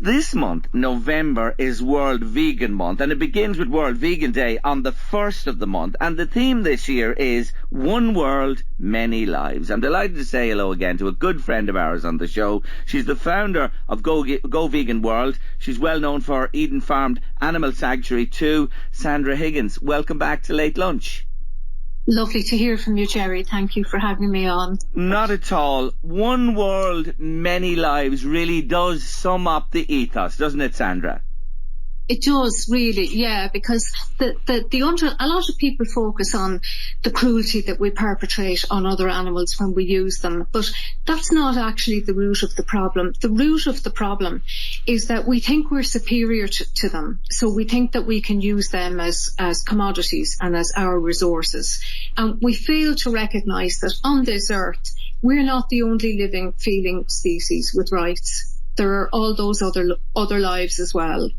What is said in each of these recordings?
This month, November, is World Vegan Month, and it begins with World Vegan Day on the 1st of the month. And the theme this year is One World, Many Lives. I'm delighted to say hello again to a good friend of ours on the show. She's the founder of Go Vegan World. She's well known for Eden Farmed Animal Sanctuary too. Sandra Higgins, welcome back to Late Lunch. Lovely to hear from you, Gerry. Thank you for having me on. Not at all. One world, many lives really does sum up the ethos, doesn't it, Sandra? It does, really, yeah, because a lot of people focus on the cruelty that we perpetrate on other animals when we use them, but that's not actually the root of the problem. The root of the problem is that we think we're superior to them, so we think that we can use them as commodities and as our resources. And we fail to recognise that on this earth, we're not the only living, feeling species with rights. There are all those other lives as well.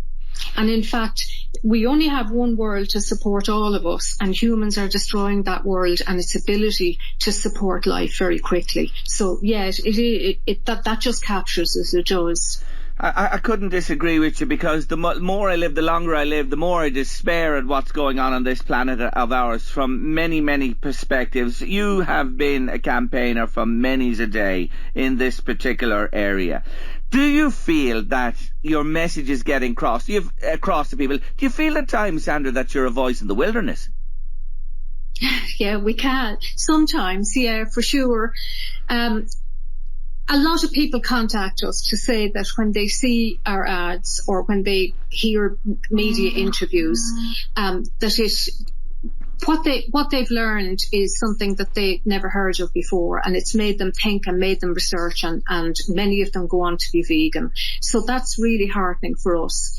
And in fact, we only have one world to support all of us, and humans are destroying that world and its ability to support life very quickly. So, yeah, that just captures us, it does. I couldn't disagree with you, because the more I live, the longer I live, the more I despair at what's going on this planet of ours from many, many perspectives. You have been a campaigner for many's a day in this particular area. Do you feel that your message is getting across to people? Do you feel at times, Sandra, that you're a voice in the wilderness? Yeah, we can. Sometimes, yeah, for sure. A lot of people contact us to say that when they see our ads or when they hear media interviews, what they've learned is something that they never heard of before, and it's made them think and made them research, and many of them go on to be vegan. So that's really heartening for us.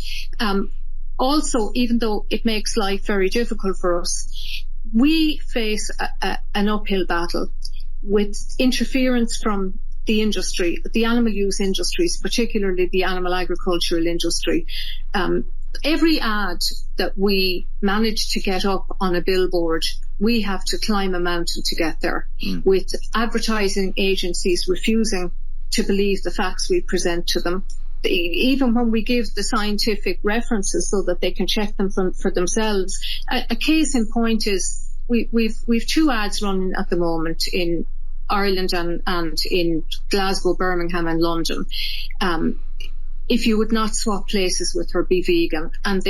Also, even though it makes life very difficult for us, we face an uphill battle with interference from the industry, the animal use industries, particularly the animal agricultural industry. Every ad that we manage to get up on a billboard, we have to climb a mountain to get there, with advertising agencies refusing to believe the facts we present to them. Even when we give the scientific references so that they can check them for themselves. A case in point is we've two ads running at the moment in Ireland and in Glasgow, Birmingham and London. If you would not swap places with her, be vegan. And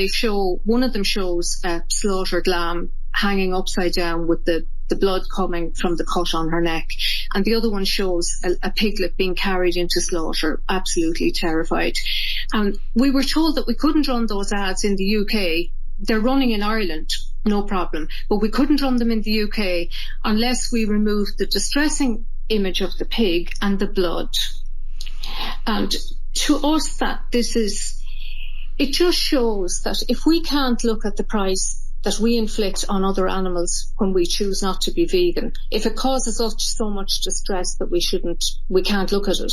one of them shows a slaughtered lamb hanging upside down with the blood coming from the cut on her neck. And the other one shows a piglet being carried into slaughter, absolutely terrified. And we were told that we couldn't run those ads in the UK. They're running in Ireland, no problem. But we couldn't run them in the UK unless we removed the distressing image of the pig and the blood. And to us, it just shows that if we can't look at the price that we inflict on other animals when we choose not to be vegan, if it causes us so much distress that we can't look at it,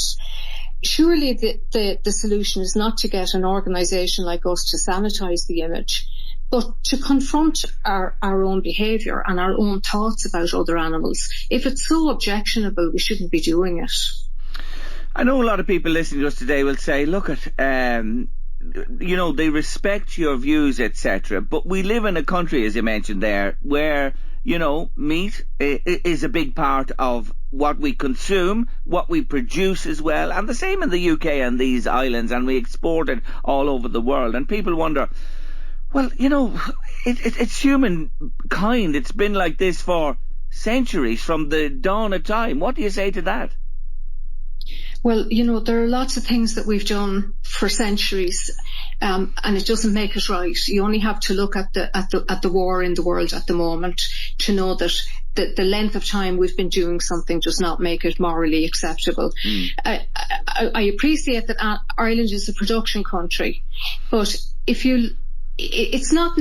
surely the solution is not to get an organisation like us to sanitise the image, but to confront our own behaviour and our own thoughts about other animals. If it's so objectionable, we shouldn't be doing it. I know a lot of people listening to us today will say, look they respect your views, etc. But we live in a country, as you mentioned there, where, meat is a big part of what we consume, what we produce as well. And the same in the UK and these islands, and we export it all over the world. And people wonder, well, it's humankind. It's been like this for centuries, from the dawn of time. What do you say to that? Well, there are lots of things that we've done for centuries, and it doesn't make it right. You only have to look at the war in the world at the moment to know that the length of time we've been doing something does not make it morally acceptable. I appreciate that Ireland is a production country, but it's not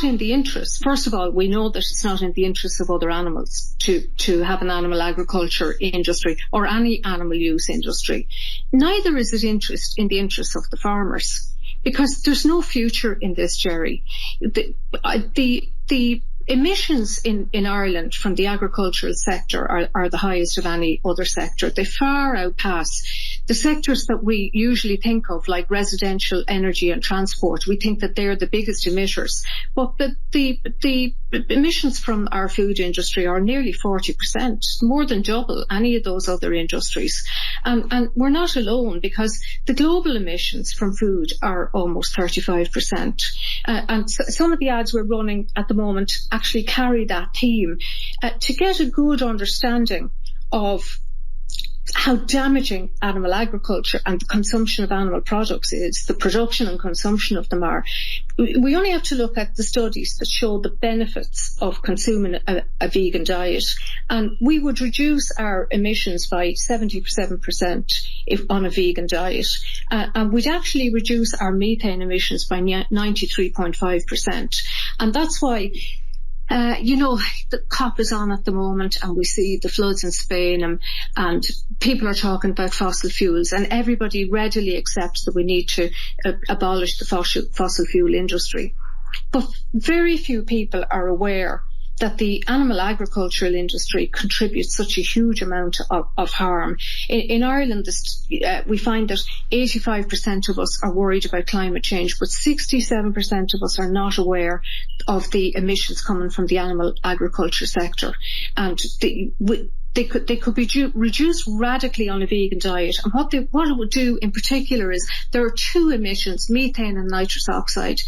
in the interest. First of all, we know that it's not in the interest of other animals to have an animal agriculture industry or any animal use industry. Neither is it in the interest of the farmers, because there's no future in this, Gerry. The emissions in Ireland from the agricultural sector are the highest of any other sector. They far outpass The sectors that we usually think of, like residential, energy and transport, we think that they're the biggest emitters. But the emissions from our food industry are nearly 40%, more than double any of those other industries. And we're not alone, because the global emissions from food are almost 35%. And some of the ads we're running at the moment actually carry that theme to get a good understanding of how damaging animal agriculture and the consumption of animal products is, the production and consumption of them are. We only have to look at the studies that show the benefits of consuming a vegan diet, and we would reduce our emissions by 77% if on a vegan diet, and we'd actually reduce our methane emissions by 93.5%. And that's why the COP is on at the moment, and we see the floods in Spain, and people are talking about fossil fuels, and everybody readily accepts that we need to abolish the fossil fuel industry. But very few people are aware that the animal agricultural industry contributes such a huge amount of harm. In Ireland, we find that 85% of us are worried about climate change, but 67% of us are not aware of the emissions coming from the animal agriculture sector. And they could be reduced radically on a vegan diet. And what it would do in particular is there are two emissions, methane and nitrous oxide,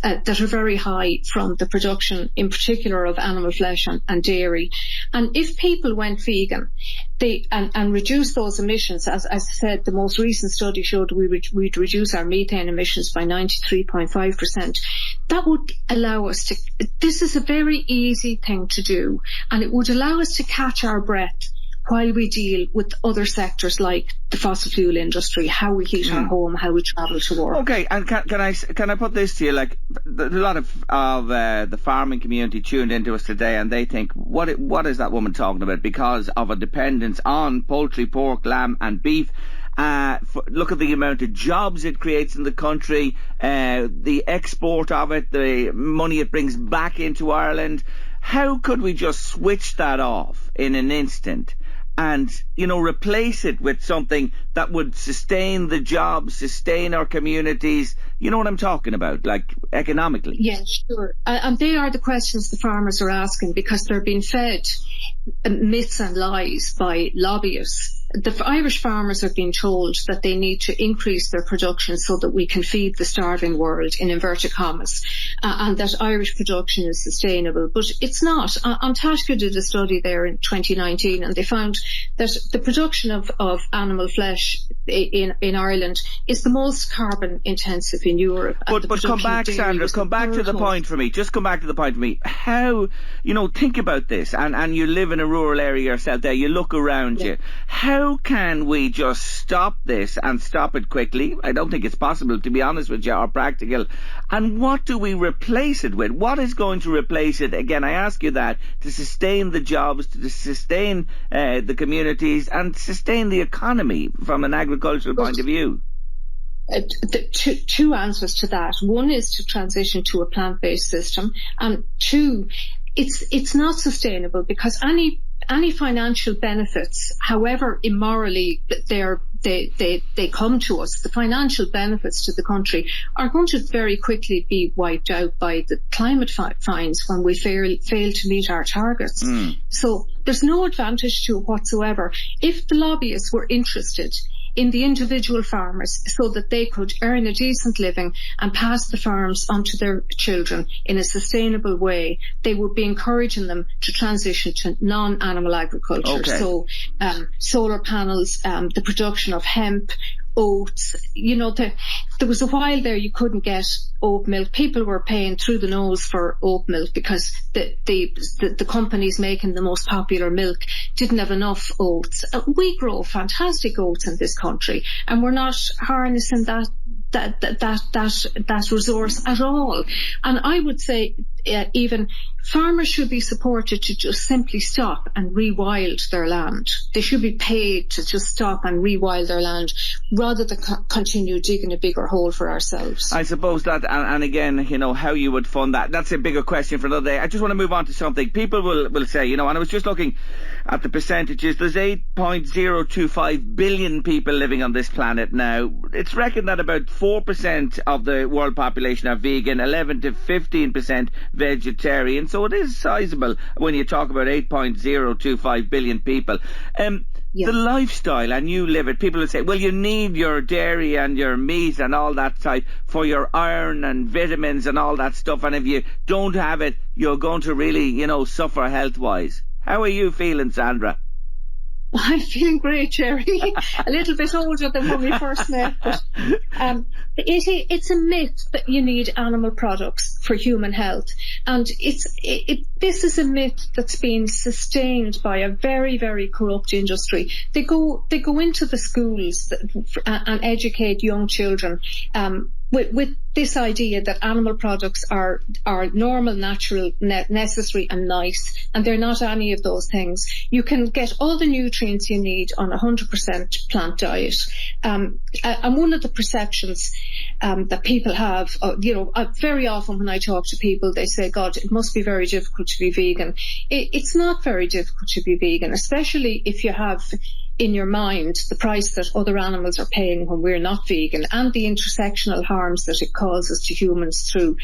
that are very high from the production, in particular, of animal flesh and dairy. And if people went vegan, and reduced those emissions, as I said, the most recent study showed we'd reduce our methane emissions by 93.5%. That would allow us to, this is a very easy thing to do, and it would allow us to catch our breath while we deal with other sectors like the fossil fuel industry, how we heat our home, how we travel to work. Okay, and can I put this to you? Like, a lot of the farming community tuned into us today, and they think, what is that woman talking about? Because of a dependence on poultry, pork, lamb and beef. Look at the amount of jobs it creates in the country, the export of it, the money it brings back into Ireland. How could we just switch that off in an instant and, replace it with something that would sustain the jobs, sustain our communities? You know what I'm talking about, like economically? Yeah, sure. And they are the questions the farmers are asking, because they're being fed myths and lies by lobbyists. The Irish farmers are being told that they need to increase their production so that we can feed the starving world, in inverted commas, and that Irish production is sustainable. But it's not. Antashka did a study there in 2019, and they found that the production of animal flesh in Ireland is the most carbon intensive in Europe. But come back, Sandra, come back to the point for me. Just come back to the point for me. How, think about this, and you live in a rural area yourself there, you look around you. How can we just stop this and stop it quickly? I don't think it's possible, to be honest with you, or practical. And what do we replace it with? What is going to replace it? Again, I ask you that, to sustain the jobs, to sustain the communities and sustain the economy from an agricultural point of view. Two answers to that. One is to transition to a plant-based system, and two, it's not sustainable, because any financial benefits, however immorally they come to us, the financial benefits to the country are going to very quickly be wiped out by the climate fines when we fail to meet our targets. So there's no advantage to it whatsoever. If the lobbyists were interested in the individual farmers so that they could earn a decent living and pass the farms on to their children in a sustainable way, they would be encouraging them to transition to non-animal agriculture. Okay. So solar panels, the production of hemp, oats. There was a while there you couldn't get oat milk. People were paying through the nose for oat milk because the companies making the most popular milk didn't have enough oats. We grow fantastic oats in this country, and we're not harnessing that resource at all. And I would say even farmers should be supported to just simply stop and rewild their land. They should be paid to just stop and rewild their land rather than continue digging a bigger hole for ourselves. I suppose that, and again, you know, how you would fund that, that's a bigger question for another day. I just want to move on to something. People will say, you know, and I was just looking at the percentages, there's 8.025 billion people living on this planet now. It's reckoned that about 4% of the world population are vegan, 11 to 15% vegetarian, so it is sizable when you talk about 8.025 billion people. The lifestyle, and you live it, people will say, well, you need your dairy and your meat and all that type for your iron and vitamins and all that stuff, and if you don't have it, you're going to really, you know, suffer health-wise. How are you feeling, Sandra? I'm feeling great, Gerry. A little bit older than when we first met. But, it's a myth that you need animal products for human health. And this is a myth that's been sustained by a very, very corrupt industry. They go into the schools and educate young children with this idea that animal products are normal, natural, necessary and nice, and they're not any of those things. You can get all the nutrients you need on a 100% plant diet. And one of the perceptions that people have, very often when I talk to people, they say, God, it must be very difficult to be vegan. It's not very difficult to be vegan, especially if you have in your mind the price that other animals are paying when we're not vegan, and the intersectional harms that it causes to humans through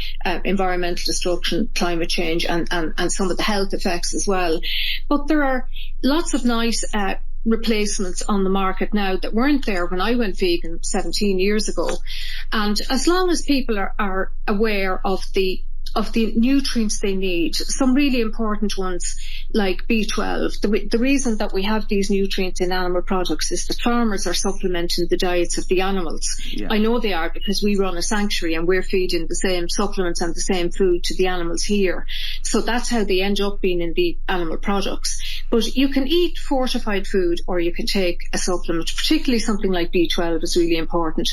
environmental destruction, climate change, and some of the health effects as well. But there are lots of nice replacements on the market now that weren't there when I went vegan 17 years ago. And as long as people are aware of the nutrients they need, some really important ones like B12. The reason that we have these nutrients in animal products is that farmers are supplementing the diets of the animals. Yeah. I know they are, because we run a sanctuary and we're feeding the same supplements and the same food to the animals here. So that's how they end up being in the animal products. But you can eat fortified food or you can take a supplement, particularly something like B12 is really important.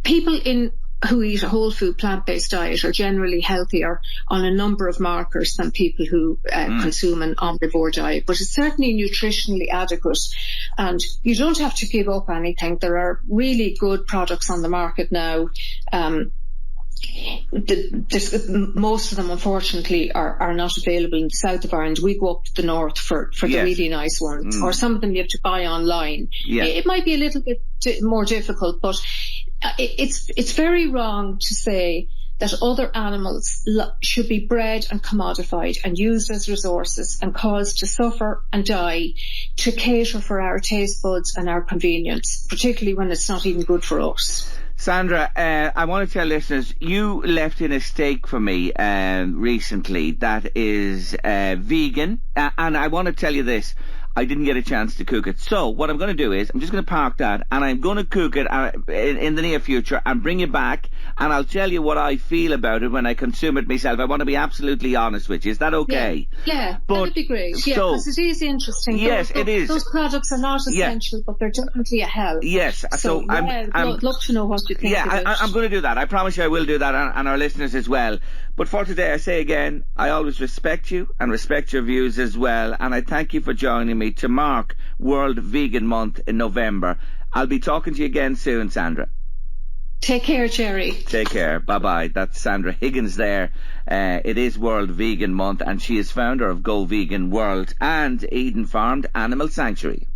People who eat a whole food plant-based diet are generally healthier on a number of markers than people who consume an omnivore diet, but it's certainly nutritionally adequate, and you don't have to give up anything. There are really good products on the market now. Most of them, unfortunately, are not available in the south of Ireland. We go up to the north for the really nice ones, or some of them you have to buy online. It might be a little bit more difficult, but it's very wrong to say that other animals should be bred and commodified and used as resources and caused to suffer and die to cater for our taste buds and our convenience, particularly when it's not even good for us. Sandra, I want to tell listeners, you left in a steak for me recently that is vegan, and I want to tell you this. I didn't get a chance to cook it. So what I'm going to do is I'm just going to park that, and I'm going to cook it in the near future and bring it back, and I'll tell you what I feel about it when I consume it myself. I want to be absolutely honest with you. Is that okay? Yeah, that would be great. Yeah, because it is interesting. Yes, it is. Those products are not essential, but they're definitely a help. Yes. So I'd love to know what you think about it. I'm going to do that. I promise you I will do that, and our listeners as well. But for today, I say again, I always respect you and respect your views as well, and I thank you for joining me to mark World Vegan Month in November. I'll be talking to you again soon, Sandra. Take care, Gerry. Take care. Bye-bye. That's Sandra Higgins there. It is World Vegan Month, and she is founder of Go Vegan World and Eden Farmed Animal Sanctuary.